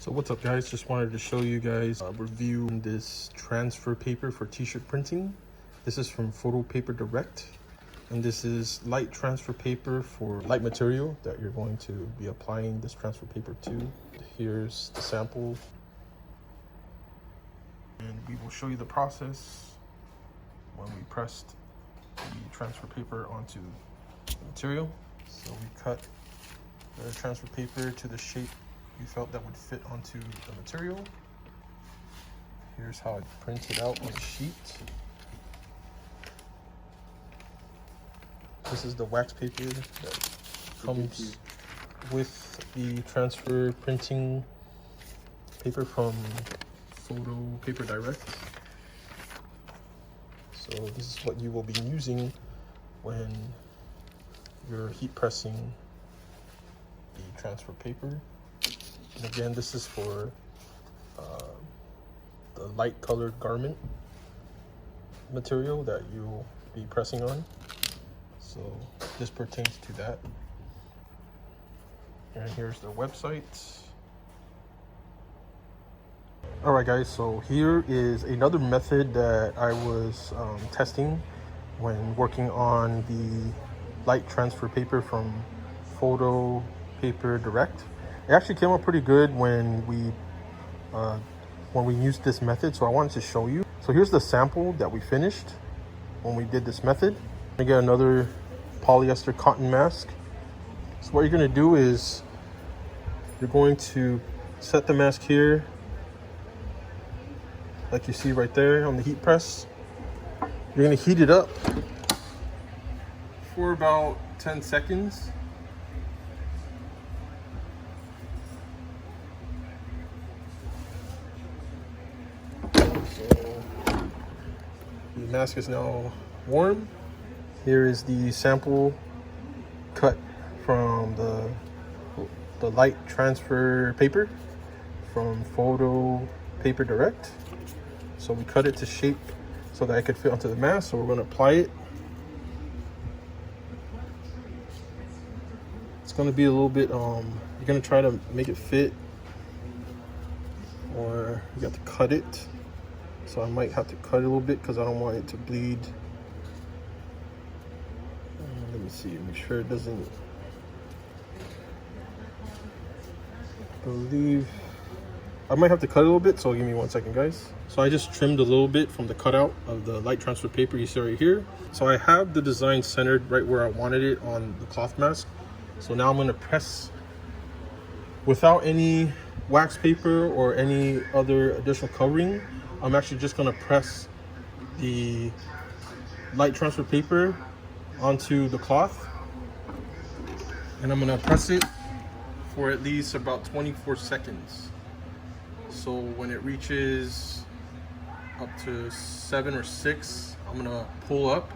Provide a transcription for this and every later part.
So what's up guys, just wanted to show you guys a review on this transfer paper for t-shirt printing. This is from Photo Paper Direct, and this is light transfer paper for light material that you're going to be applying this transfer paper to. Here's the sample, and we will show you the process when we pressed the transfer paper onto the material. So we cut the transfer paper to the shape you felt that would fit onto the material. Here's how it printed out on the sheet. This is the wax paper that comes with the transfer printing paper from Photo Paper Direct. So this is what you will be using when you're heat pressing the transfer paper. And again, this is for the light colored garment material that you'll be pressing on. So this pertains to that. And here's the website. All right guys, so here is another method that I was testing when working on the light transfer paper from Photo Paper Direct. It actually came out pretty good when we used this method, so I wanted to show you. So here's the sample that we finished when we did this method. I get another polyester cotton mask. So what you're going to do is you're going to set the mask here, like you see right there on the heat press. You're going to heat it up for about 10 seconds. The mask is now warm. Here is the sample cut from the light transfer paper from Photo Paper Direct. So we cut it to shape so that it could fit onto the mask. So we're going to apply it. It's going to be a little bit, you're going to try to make it fit, or you got to cut it. So I might have to cut it a little bit because I don't want it to bleed. Let me see, make sure it doesn't. I believe I might have to cut it a little bit, so give me 1 second guys. So I just trimmed a little bit from the cutout of the light transfer paper you see right here. So I have the design centered right where I wanted it on the cloth mask. So now I'm going to press without any wax paper or any other additional covering. I'm actually just going to press the light transfer paper onto the cloth, and I'm going to press it for at least about 24 seconds. So when it reaches up to 7 or 6, I'm going to pull up.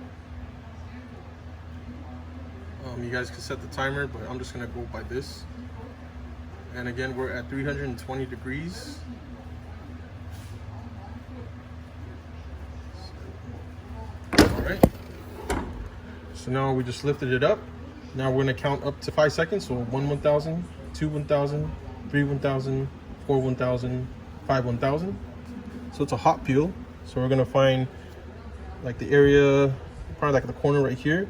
You guys can set the timer, but I'm just going to go by this. And again, we're at 320 degrees. Alright, so now we just lifted it up. Now we're going to count up to 5 seconds. So 1 1000, 2 1000, 3 1000, 4 1000, 5 1000. So it's a hot peel. So we're going to find like the area, probably like the corner right here.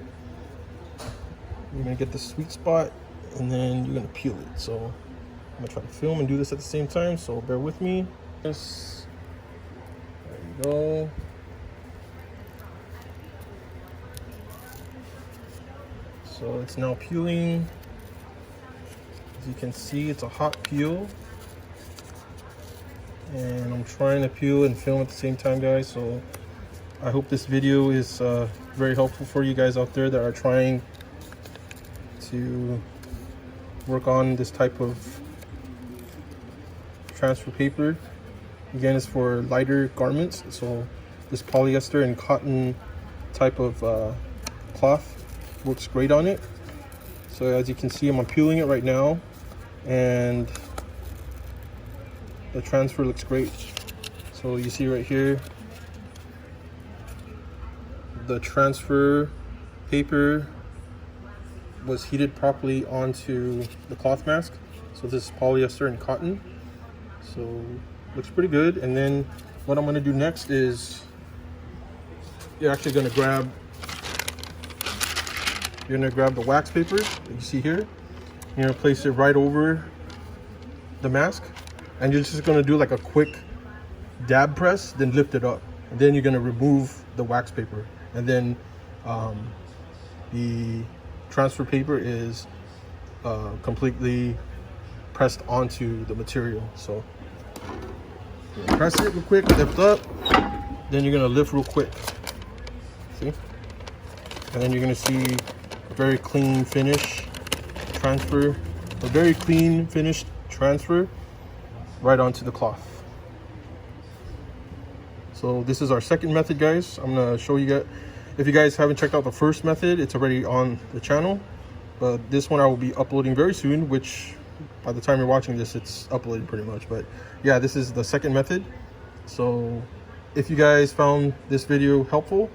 You're going to get the sweet spot, and then you're going to peel it. So I'm going to try to film and do this at the same time, so bear with me. Yes. There you go. So it's now peeling. As you can see, it's a hot peel. And I'm trying to peel and film at the same time, guys. So I hope this video is very helpful for you guys out there that are trying to work on this type of transfer paper. Again, it's for lighter garments. So this polyester and cotton type of cloth works great on it. So as you can see, I'm peeling it right now, and the transfer looks great. So you see right here, the transfer paper was heated properly onto the cloth mask. So this is polyester and cotton. So looks pretty good. And then what I'm going to do next is you're actually going to grab the wax paper that you see here. You're going to place it right over the mask, and you're just going to do like a quick dab press, then lift it up, and then you're going to remove the wax paper, and then the transfer paper is completely pressed onto the material. So press it real quick, lift up, then you're going to lift real quick, see, and then you're going to see a very clean finish transfer, a very clean finished transfer right onto the cloth. So this is our second method, guys. I'm gonna show you guys. If you guys haven't checked out the first method, it's already on the channel, but this one I will be uploading very soon, which by the time you're watching this, it's uploaded pretty much. But yeah, this is the second method. So if you guys found this video helpful,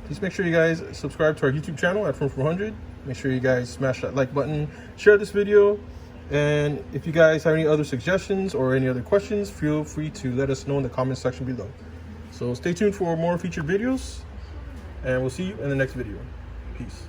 please make sure you guys subscribe to our YouTube channel at Firm400. Make sure you guys smash that like button, share this video, and if you guys have any other suggestions or any other questions, feel free to let us know in the comment section below. So stay tuned for more featured videos, and we'll see you in the next video. Peace.